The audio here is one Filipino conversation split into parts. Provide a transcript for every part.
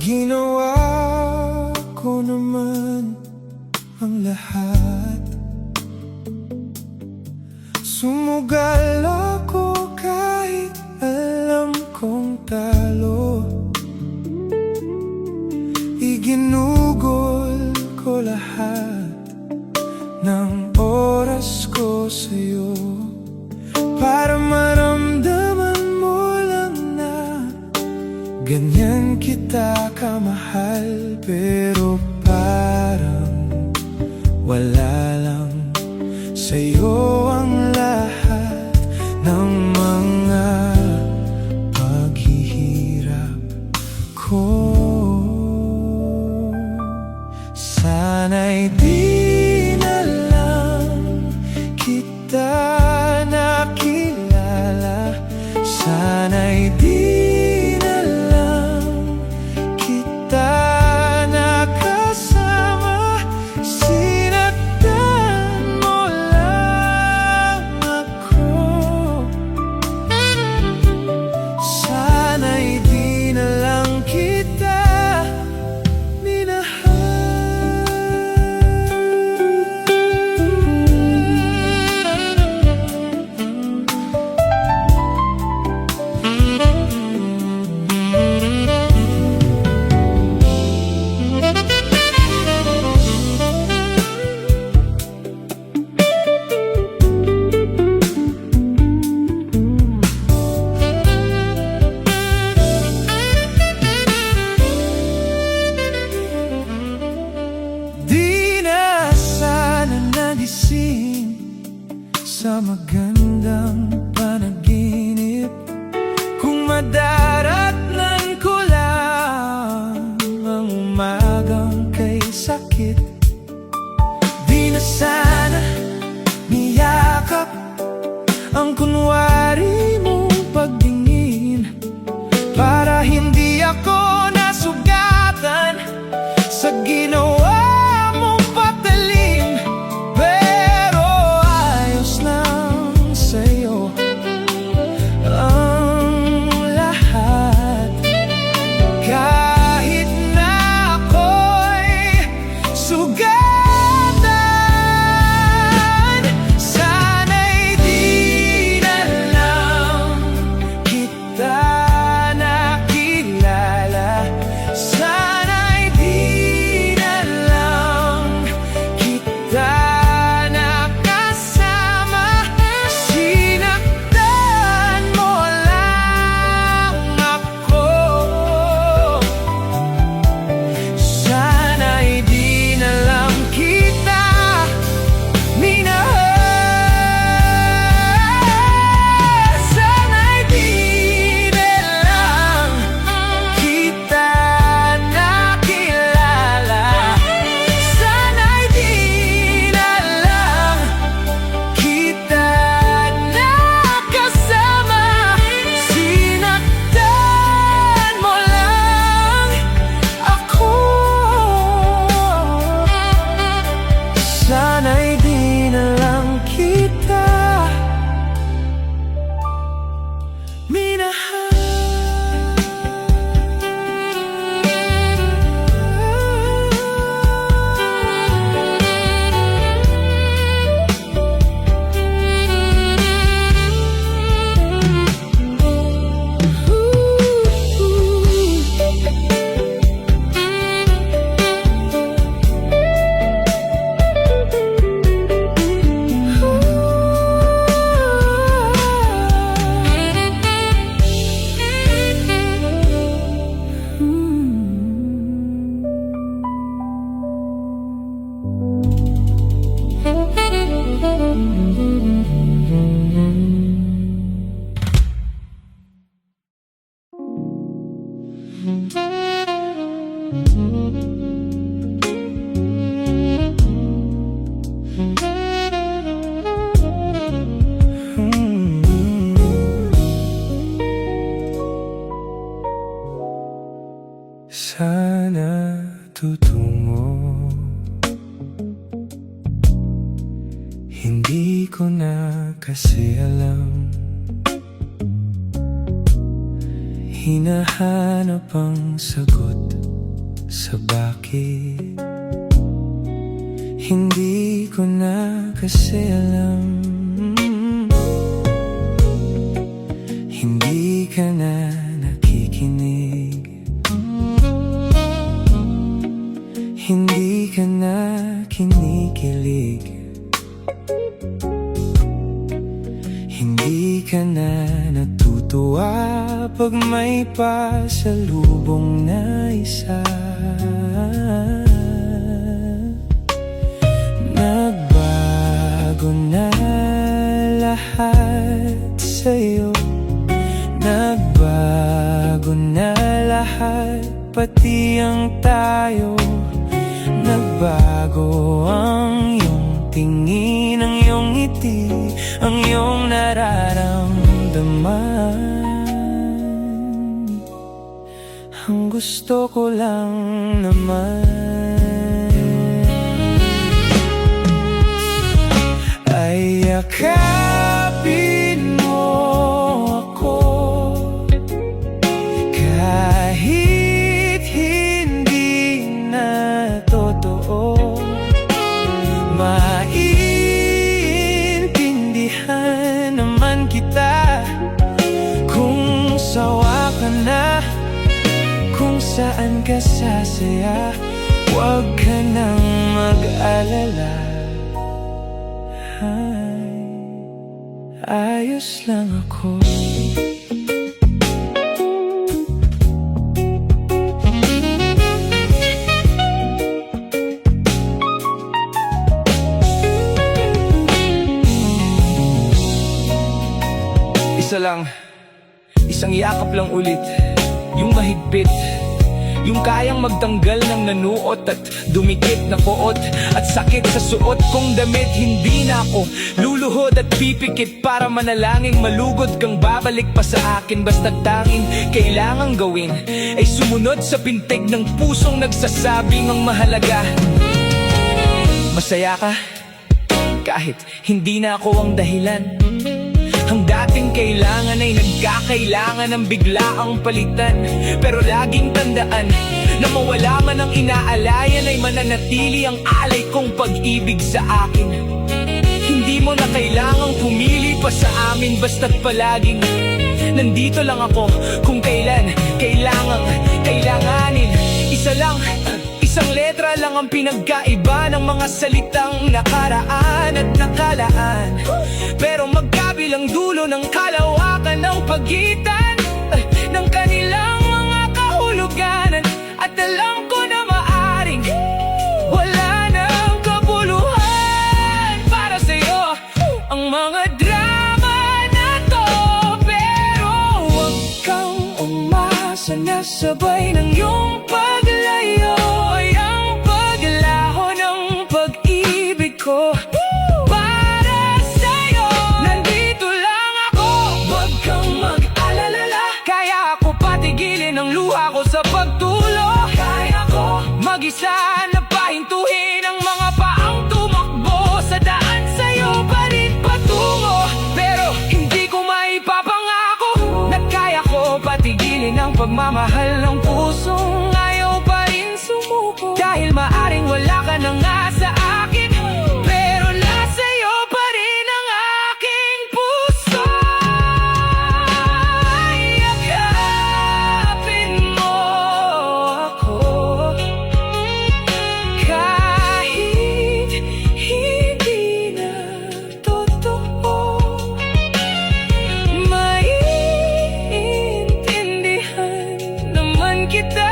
Ginawa ko naman ang lahat. Sumugal ako kahit alam kong talo. Iginugol ko lahat ng oras ko sa'yo, para maramdaman mo lang na ganyan kita kamahal. Pero parang wala lang sa'yo ang lahat ng mga paghihirap ko. Sana'y di na lang kita nakilala. Sana'y di na lang kita nakasama. Sinaktan mo lang ako. Sana'y di na lang kita sa magandang panaginip. Kung madaratnan ko lang ang umagang kay sakit, di na sana niyakap ang kunwari mong pagdingin, para hindi ako nasugatan sa ginawa mong patalim. Sana tutungo, hindi ko na kasi alam. Hinahanap ang sagot sa bakit. Hindi ko na kasi alam. Hindi ka na nakikinig. Hindi ka na kinikilig. Hindi ka na natutuwa pag may pasalubong na isa. Nagbago na lahat sa'yo. Nagbago na lahat, pati ang tayo. Nagbago ang iyong tingin, ang iyong ngiti, ang iyong nararamdaman. Ang gusto ko lang naman ay yakapin mo ako, kahit hindi na totoo. Maiintindihan naman kita kung sawa ka na, kung saan ka sasaya. Huwag ka nang mag-alala, ayos lang ako. Isa lang, isang yakap lang ulit, yung mahigpit, yung kayang magtanggal ng nanuot at dumikit na poot at sakit sa suot kong damit. Hindi na ako luluhod at pipikit para manalangin malugod kang babalik pa sa akin. Basta't tanging kailangang gawin ay sumunod sa pintig ng pusong nagsasabing ang mahalaga. Masaya ka kahit hindi na ako ang dahilan. Ang dating kailangan ay nagkakailangan ng biglaang palitan. Pero laging tandaan na mawala man ang inaalayan ay mananatili ang alay kong pag-ibig sa akin. Hindi mo na kailangang pumili pa sa amin, basta't palaging nandito lang ako kung kailan kailanganin. Isa lang, isang letra lang ang pinagkaiba ng mga salitang nakaraan at nakalaan. Pero magkabilang dulo ng kalawakan ng pagitan ng kanilang mga kahulugan. At alam ko na maaring wala nang kabuluhan para sa'yo ang mga drama na to. Pero huwag kang umasa na sabay ng iyong paglayo ay ang paglaho ng pag-ibig ko. Para sa'yo, nandito lang ako. Huwag kang mag-alala, kaya ako patigilin ang luha ko sa pagtulo. Kaya ko mag-isa na pahintuhin ang mga paang tumakbo sa daan sa'yo pa rin patungo. Pero hindi ko maipapangako na kaya ko patigilin ang pagmamahal ng pusong ayaw pa rin sumuko. Dahil maaring wala ka na nga sa akin, pero nasa iyo pa rin ang aking puso. Yakapin mo ako, kahit hindi na totoo. Maiintindihan naman kita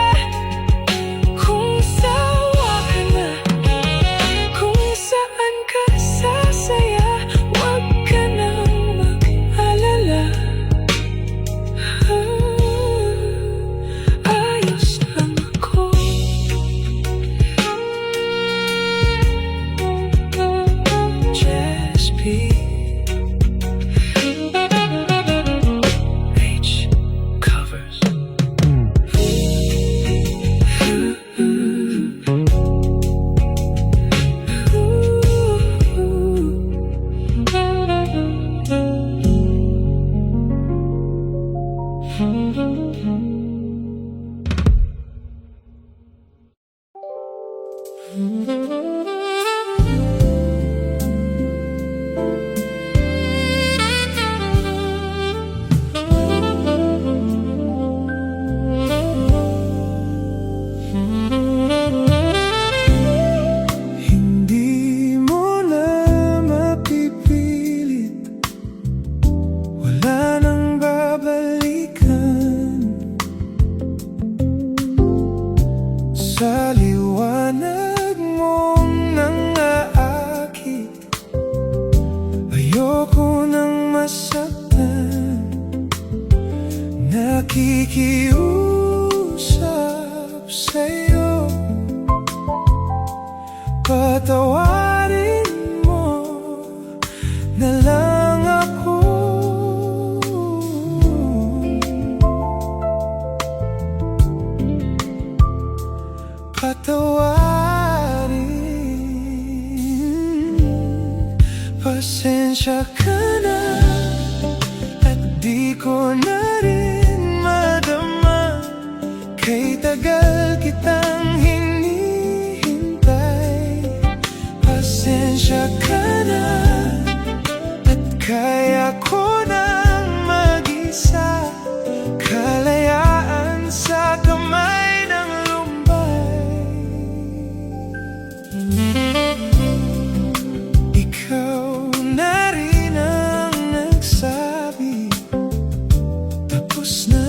kung sawa ka na, kung saan ka sasaya. Huwag ka nang mag-alala, ayos lang ako. Just be H covers. nakikiusap sa'yo. Patawarin mo na lang ako. Patawarin, pasensya ka na at di ko na rin madama. Kay tagal kitang hinihintay. Pasensya ka na at kaya ko nang mag-isa. Kalayaan sa kamay ng lumbay. Ikaw na rin ang nagsabi, tapos na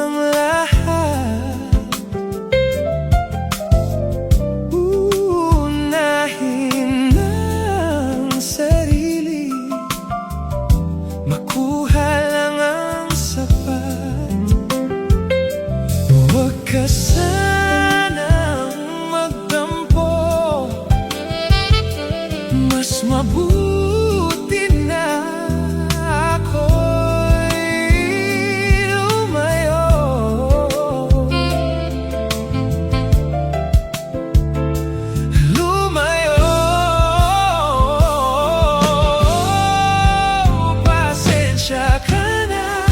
ang lahat. Unahin ang sarili, makuha lang ang sapat. Huwag ka sanang magtampo, mas mabuti na ako'y lumayo. Lumayo. Pasensya ka na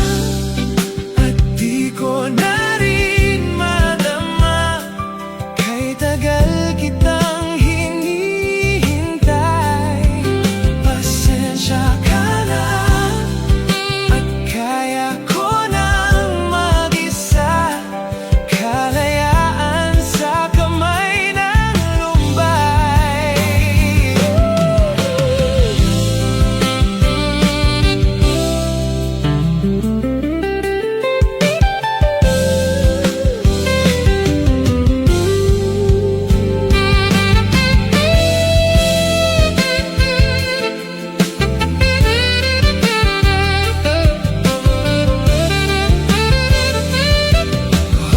at di ko na rin madama. Kay tagal kitang hinihintay. Pasensya ka na at kaya ko nang mag-isa. Kalayaan sa kamay ng lumbay.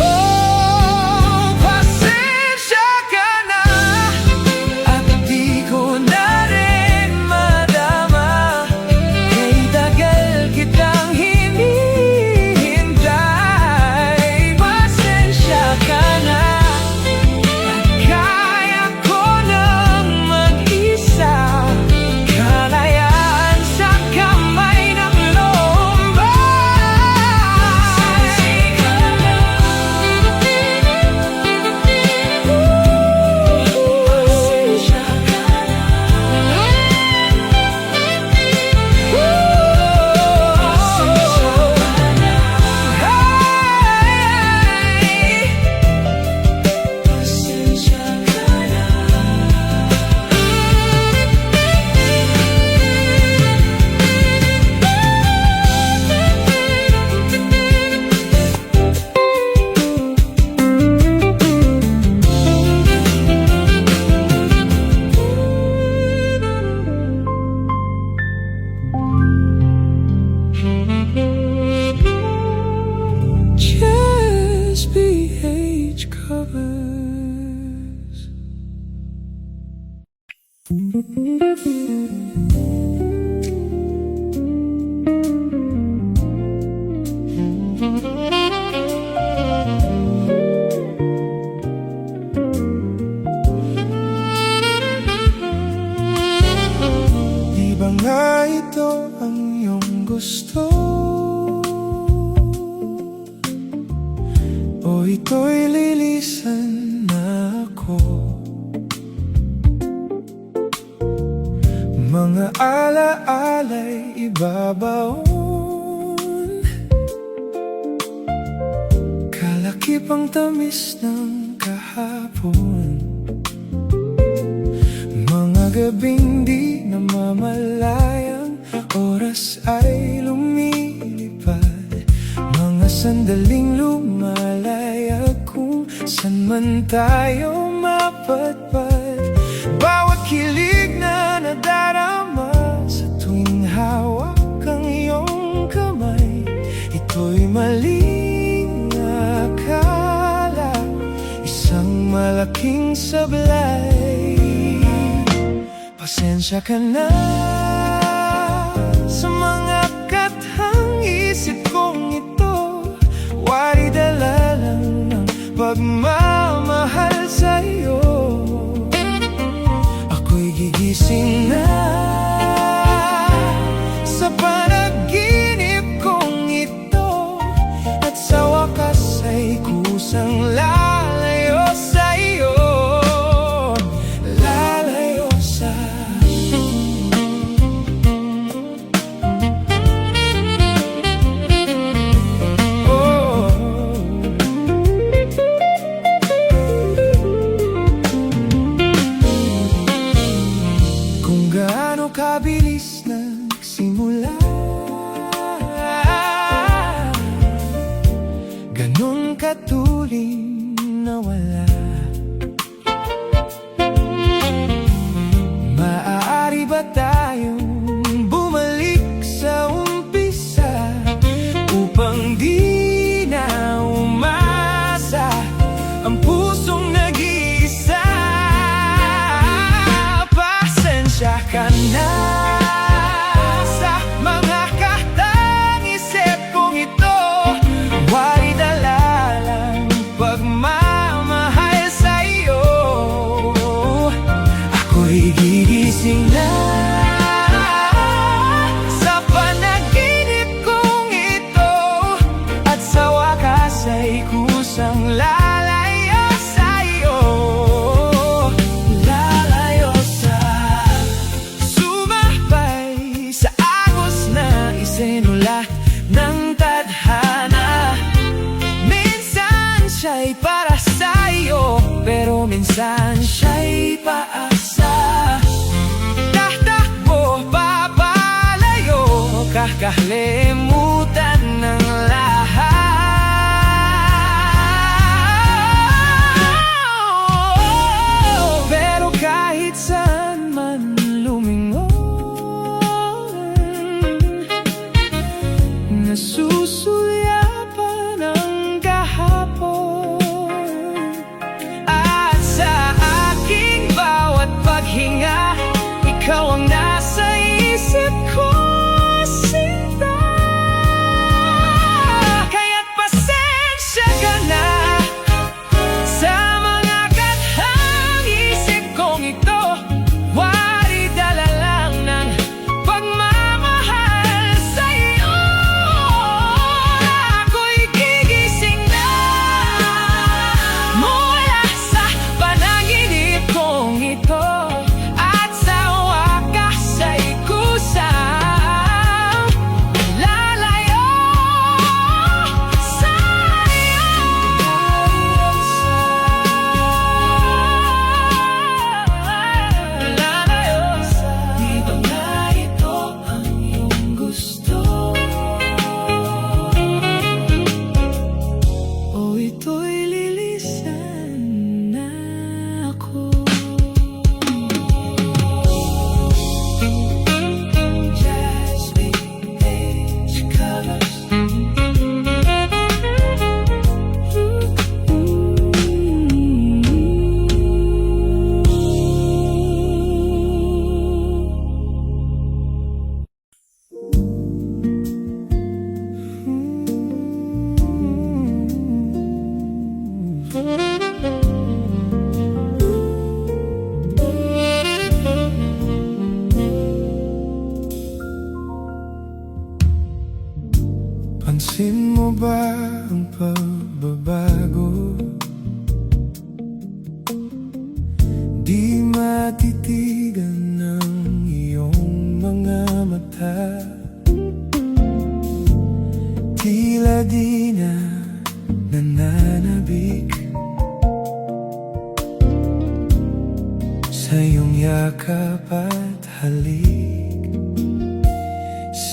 Oh, pasensya ka na at di ko na rin madama. Kay tagal kitang hinihintay. Pasensya ka na at kaya ko nang mag-isa. Kalayaan sa kamay ng lumbay. Pasensya ka na. Pasensya ka na. Pasensya ka na. Just BH covers. Di ba nga ito ang iyong gusto? O ito'y lilisan na ako? Mga alaala'y ibabaon, kalakip ang tamis ng kahapon. Mga gabing di namamalayang oras ay lumilipad. Mga sandaling lumalaya kung san man tayo mapadpad. Bawat kilig na nadarama sa tuwing hawak ang iyong kamay, ito'y malinaw malaking sablay. Pasensya ka na sa mga kathang isip kong ito. Wari dala lang ng pagmamahal sa'yo. Ako'y gigising na sa panaginip kong ito, at sa wakas ay kusang lalayo sa'yo. Lalayo sa kung gaano kabilis nagsimula, ganon katuling nawala. Maaari ba tayong bumalik sa umpisa upang di na umasa ang pusong nag-iisa? Pasensya ka na sa mga kahtang isip kong ito. Wari dala lang pagmamahal sa'yo. Ako'y gigising na sa panaginip kong ito, at sa wakas ay kusang lalayo sa'yo. Lalayo sa sumabay sa agos na isinula ng tadhana. Minsan siya'y para sa'yo, pero minsan siya'y paasa. Tatakbo papalayo, kakalimutan ng lahat. Pero kahit saan man lumingon, nasusulyapan ang kahapon. At sa aking bawat paghinga, ikaw ang nasa isip ko, sinta. Kaya't pasensya ka na sa mga kathang isip kong ito. Wari dala lang ng pagmamahal sa'yo. Ako'y gigising na mula sa panaginip kong ito, at sa wakas ay kusang lalayo sa'yo. Lalayo sa'yo. Di ba nga ito ang iyong gusto? O ito'y lilisan na ako. Jasmine Beige Colors. Pansin mo ba ang pagbabago? Di matitigan ng iyong mga mata. Tila di na nananabik sa iyong yakap at halik.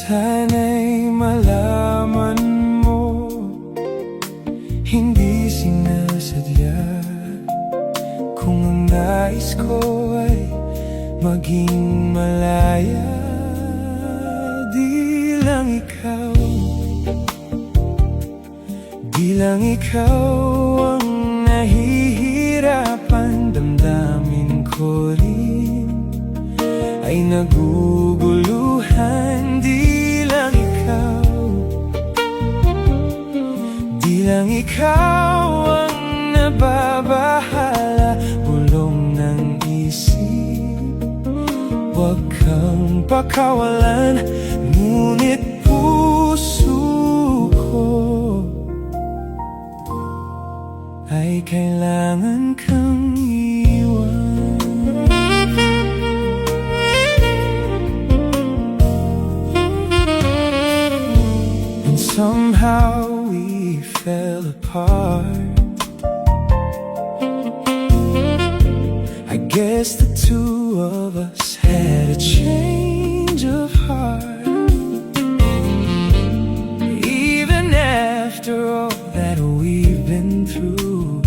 Sana'y malaman mo, hindi sinasadya, kung ang nais ko ay maging malaya. Di lang ikaw, di lang ikaw ang nahihirapan naguguluhan. Di lang ikaw ang nababahala. Bulong ng isip, huwag kang pakawalan. Ngunit puso ko ay kailangan kang iwan. And somehow we fell apart. I guess the two of us had a change of heart. Even after all that we've been through,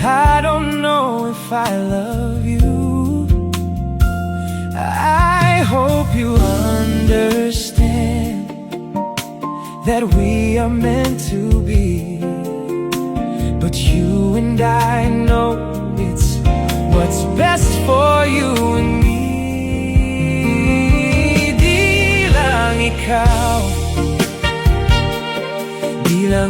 I don't know if I love you. I hope you understand that we are meant to be. But you and I know it's what's best for you and me. Di lang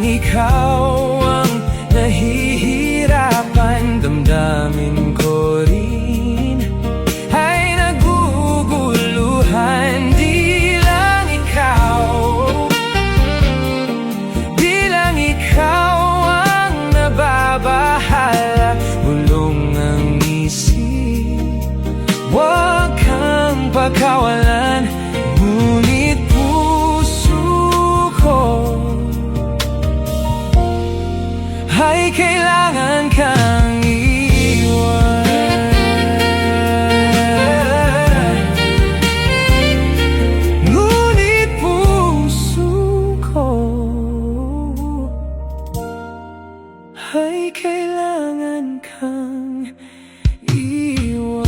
ikaw ang nahihirapan. Damdamin ko rin ay naguguluhan. Di lang ikaw ang nababahala. Bulong ang isip, huwag kang pakawalan. Ngunit puso ko ay kailangan kang iwan. Ngunit puso ko ay kailangan kang iwan.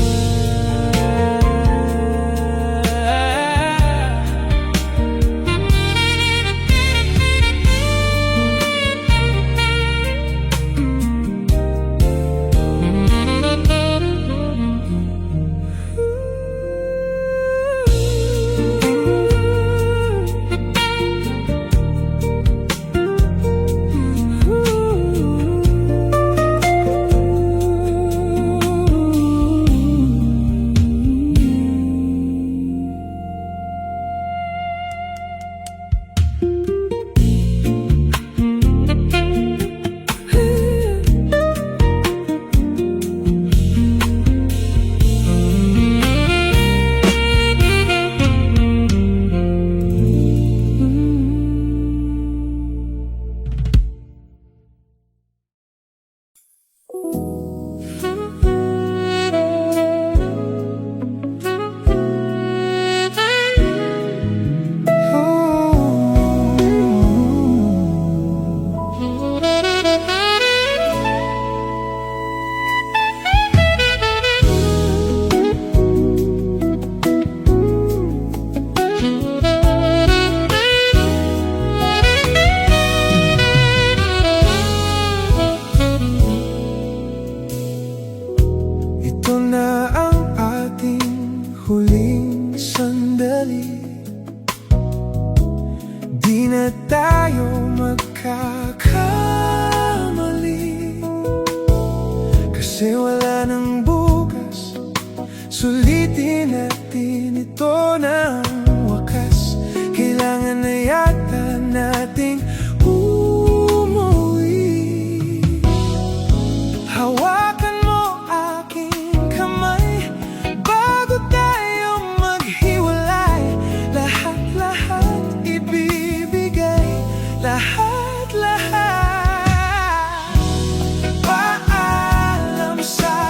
na tayo magkakamali, kasi wala nang bukas. Sulitin natin ito ng wakas. Kailangan na yata nating umuwi. Hawakan mo aking kamay bago tayo maghiwalay. Lahat-lahat ibibigay, lahat-lahat. Paalam sa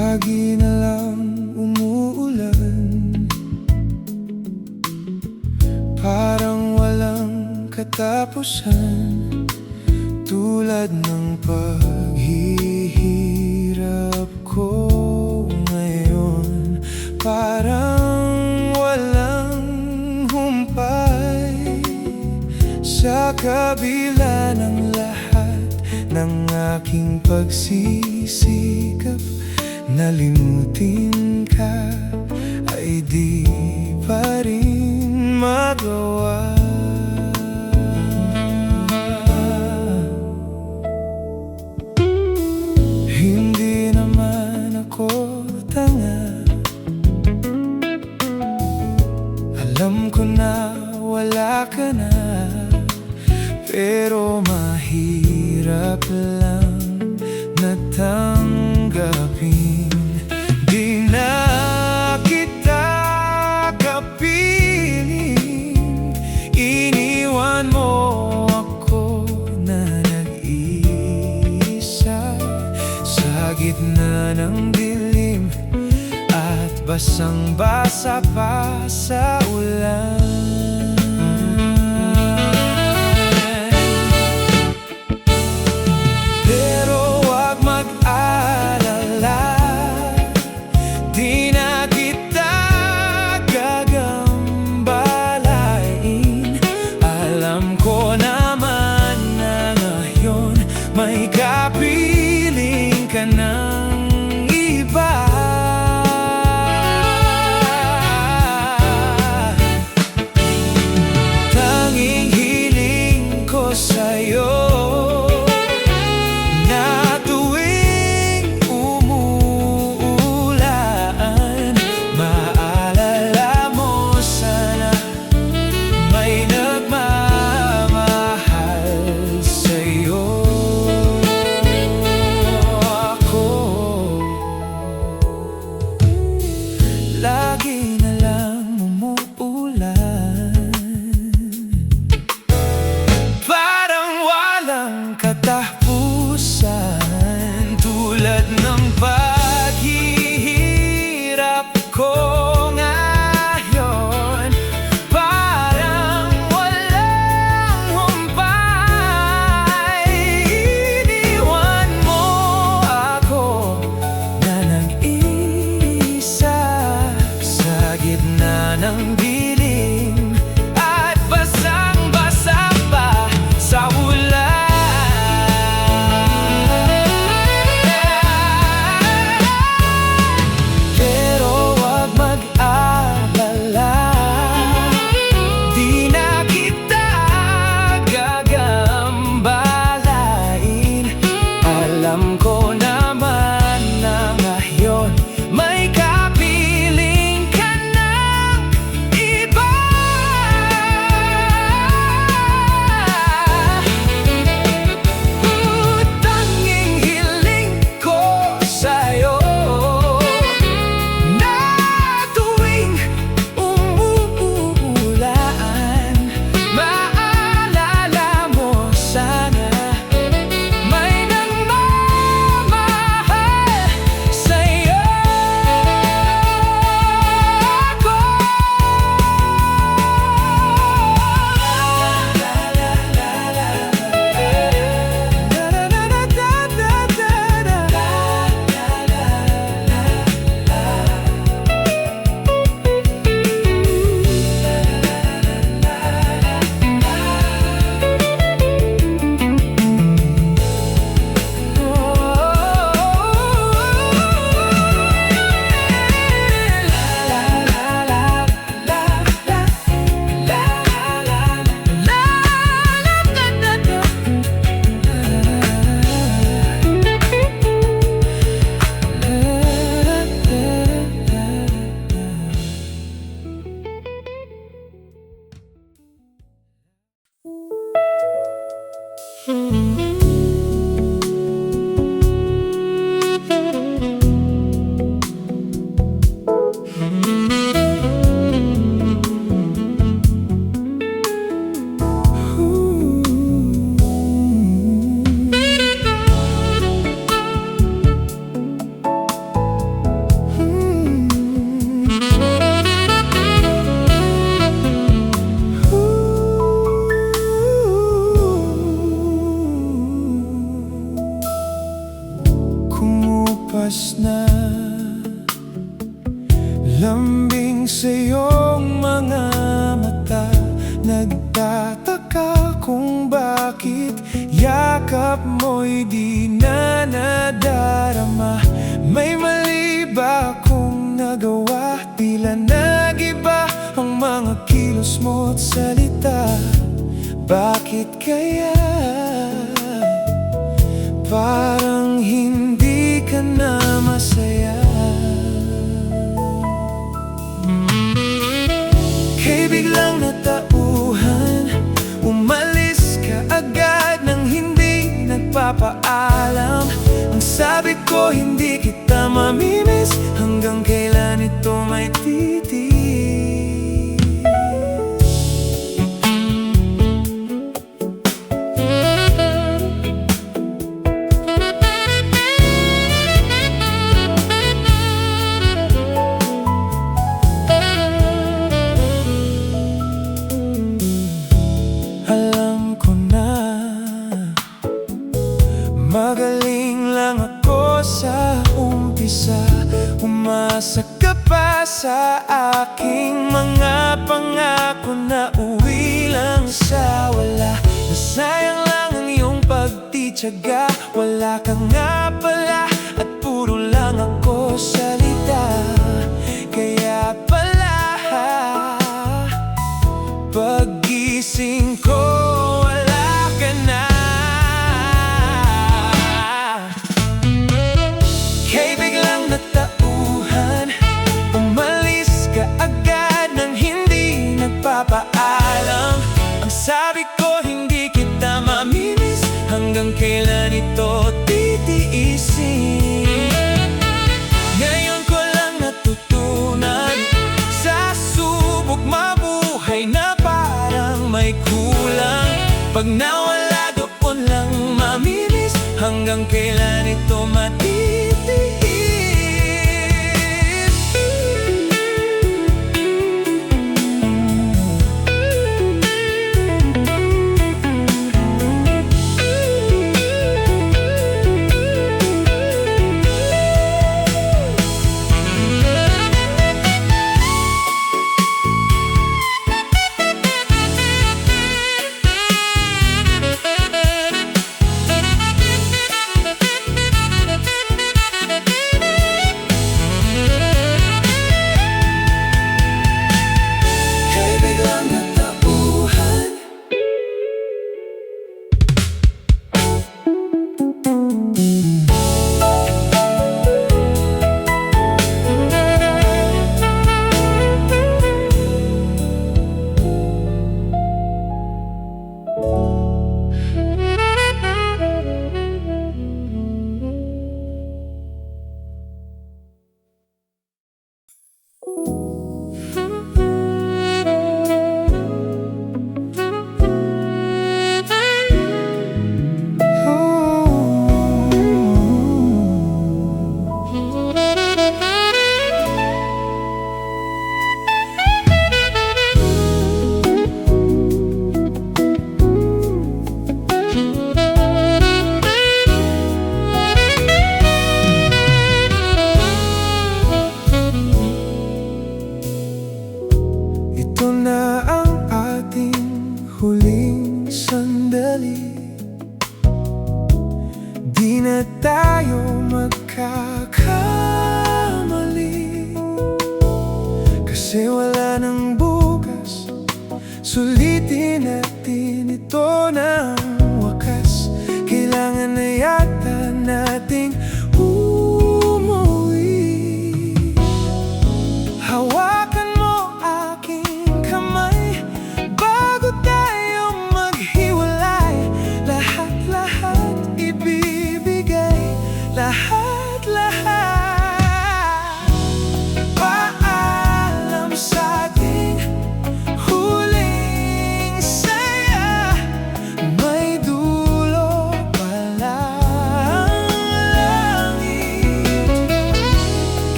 Lagi na lang umuulan, parang walang katapusan. Tulad ng paghihirap ko ngayon, parang walang humpay. Sa kabila ng lahat ng aking pagsisikap, nalimutin ka ay di pa rin magawa. Hindi naman ako tanga, alam ko na wala ka na, pero mahirap lang natanggapin. Di na kita kapiling, iniwan mo ako na nag-iisa sa gitna ng dilim at basang-basa pa sa ulan. May kapiling ka ng iba. Lambing sa iyong mga mata, nagtataka kung bakit yakap mo'y di na nadarama. May mali ba akong nagawa? Tila nag-iba ang mga kilos mo at salita. Bakit kaya parang hindi ka na masaya? Kay biglang natauhan, umalis ka agad nang hindi nagpapaalam. Ang sabi ko hindi kita mamimiss, hanggang kailan ito may titiis? Alam ko na magaling lang ako sa umpisa. Umasa ka pa sa aking mga pangako na uwi lang sa wala. Nasayang lang ang iyong pagtitiyaga. Wala ka nga pala at puro lang ako salita. Kaya pala paggising ko wala ka na. Kay biglang natauhan, umalis ka agad nang hindi nagpapaalam. Ang sabi ko hindi kita mamimiss, hanggang kailan ito titiisin? Ngayon ko lang natutunan sa subok mabuhay na parang may kulang. Pag nawala doon lang mamimiss, hanggang kailan ito matitiis?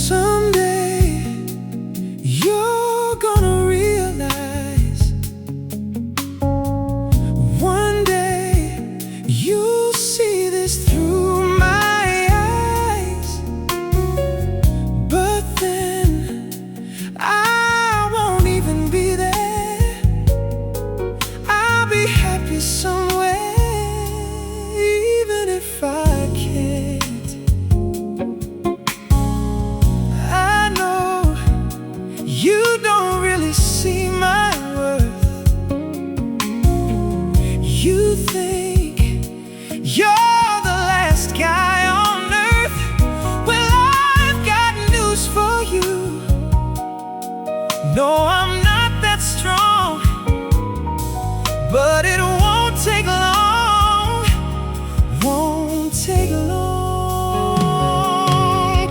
Someday you're gonna realize, one day you'll see this through my eyes. But then I won't even be there. I'll be happy somewhere, even if I can't. I know you don't really see my worth. You think you're the last guy on earth. Well, I've got news for you. No, I'm not that strong, but it won't take long. Won't take long.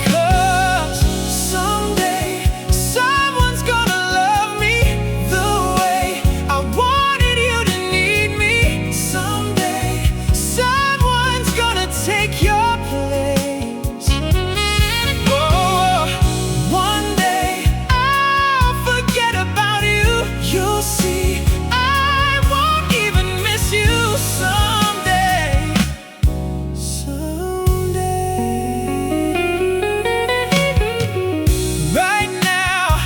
'Cause someday someone's gonna love me the way I wanted you to need me. Someday someone's gonna take your place. Oh, one day I'll forget about you. You'll see I won't even miss you. Someday, right now,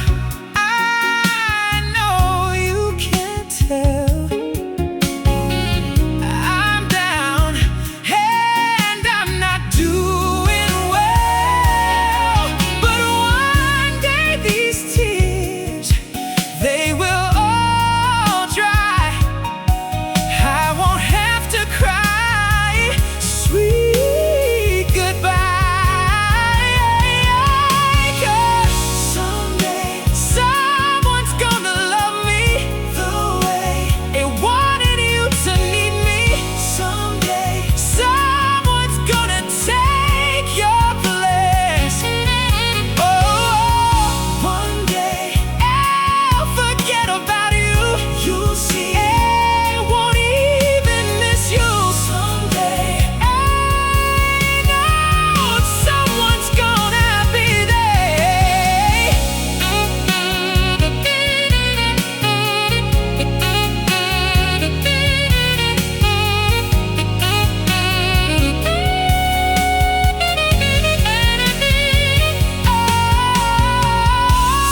I know you can't tell. I'm down and I'm not doing well. But one day these tears, they will all dry. I won't have to cry sweet goodbye. 'Cause someday someone's gonna love me the way it wanted you to need me. Someday someone's gonna take your place. Oh, one day I'll forget about you. You'll see I won't even miss you. Someday I know someone's gonna be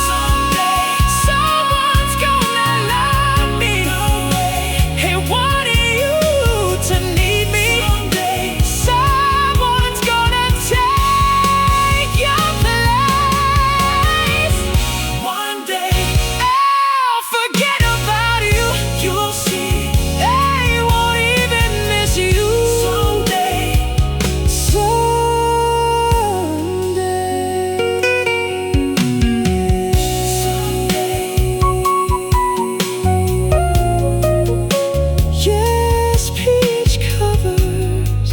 Someday someone's gonna love me the way it wanted you to need me. Someday someone's gonna take your place. One day I'll forget about you. You'll see I won't even miss you. Someday, yes, peach covers.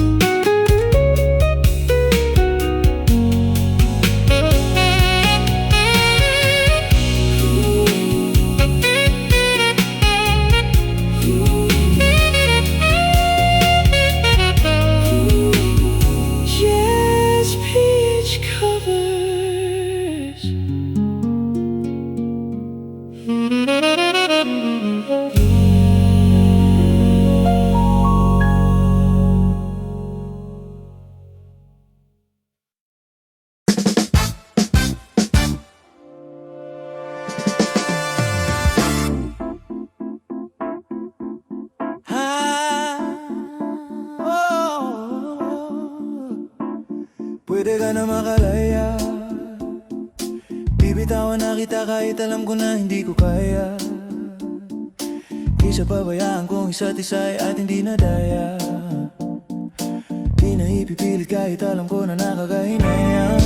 Yes, peach covers. Pwede ka na makalaya. Bibitawan na kita kahit alam ko na hindi ko kaya. Di sa pabayaan kong isa't isa at hindi nadaya. Di Di na ipipilit kahit alam ko na nakakahinayang,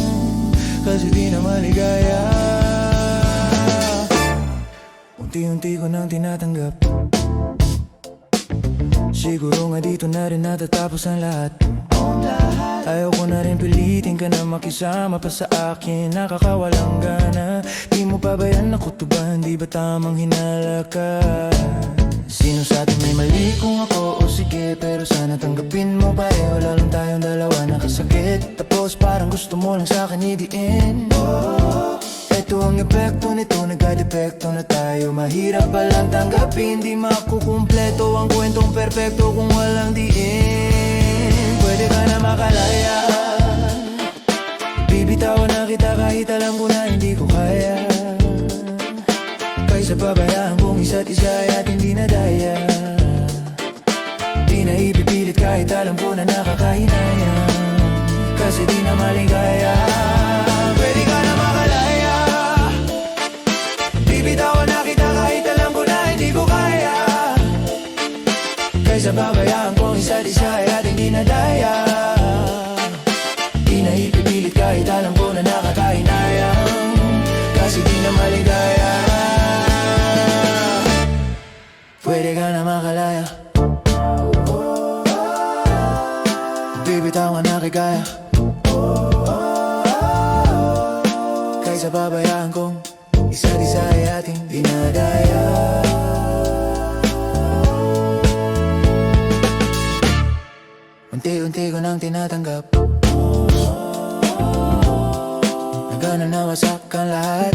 kasi di na maligaya. Unti-unti ko nang tinatanggap, siguro nga dito na rin natatapos ang lahat. Ayaw ko na rin pilitin ka na makisama pa sa akin, nakakawalang gana. Di mo pa ba yan nakutuban, di ba tamang hinala ka? Sino sa atin may mali kung ako o sige, pero sana tanggapin mo pareho, lalong tayong dalawa nakasakit. Tapos parang gusto mo lang sa'kin idiin. Ito ang epekto nito, nagka-depekto na tayo. Mahirap palang tanggapin, di makukumpleto ang kwentong perpekto kung walang diin. Pwede ka na makalaya, bibitawan na kita kahit alam ko na hindi ko kaya. Kaysa pabayaan kong isa't isa at hindi na daya. Di na ipipilit kahit alam ko na nakakahinayang, kasi di na maligaya. Pwede ka na makalaya, bibitawan na kita kahit alam ko na hindi ko kaya. Kaysa pabayaan kong isa't isa at hindi na daya. Di na ipipilit kahit alam ko na nakakahinayang, kasi di na maligaya. Pwede ka na makalaya, bibitawan na kaya. Kaysa pabayaan kong isa't isa ay ating dinadaya. Unti-unti ko nang tinatanggap, nagana na wasak ang lahat.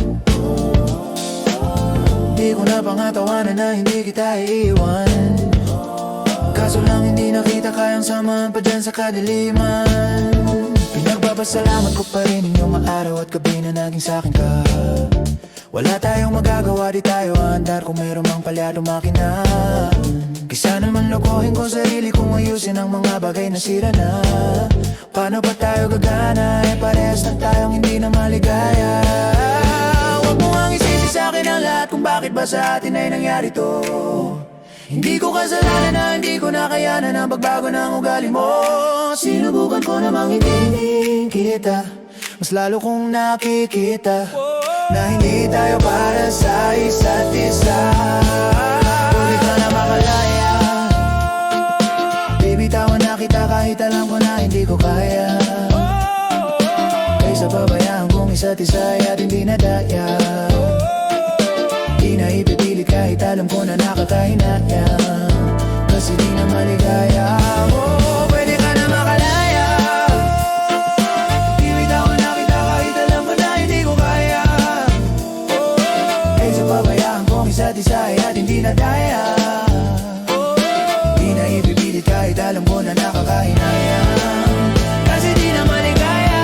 Di ko na pangatawanan na hindi kita iiwan, kaso lang hindi nakita kayang samahan pa dyan sa kadiliman. Pinagpapasalamat ko pa rin yung araw at gabi na naging sa'kin ka. Wala tayong magagawa, di tayo andar kung meron mang palyado makina. Kisa naman lokohin ko sarili kong ayusin ang mga bagay na sira na. Paano ba tayo gagana, eh parehas na tayong hindi na maligaya. Huwag mo ang isisi sa'kin ang lahat kung bakit ba sa atin ay nangyari to. Hindi ko kasalanan na hindi ko nakayanan ang pagbago ng ugali mo. Sinubukan ko namang hindi kita, mas lalo kong nakikita na hindi tayo para sa isa't isa. Pwede ka na makalaya, bibitawan na kita kahit alam ko na hindi ko kaya. Kaysa pabayaan kong isa't isa at hindi na daya. Di na ipipilit kahit alam ko na nakakahinayang, kasi di na maligaya. Pwede ka na makalaya, bibitawan na kita kahit alam ko na hindi ko kaya. Kaysa pabayaan kong isa't isa at hindi na daya. Di na ipipilit kahit alam ko na nakakahinayang, kasi di na maligaya.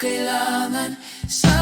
kailangan sa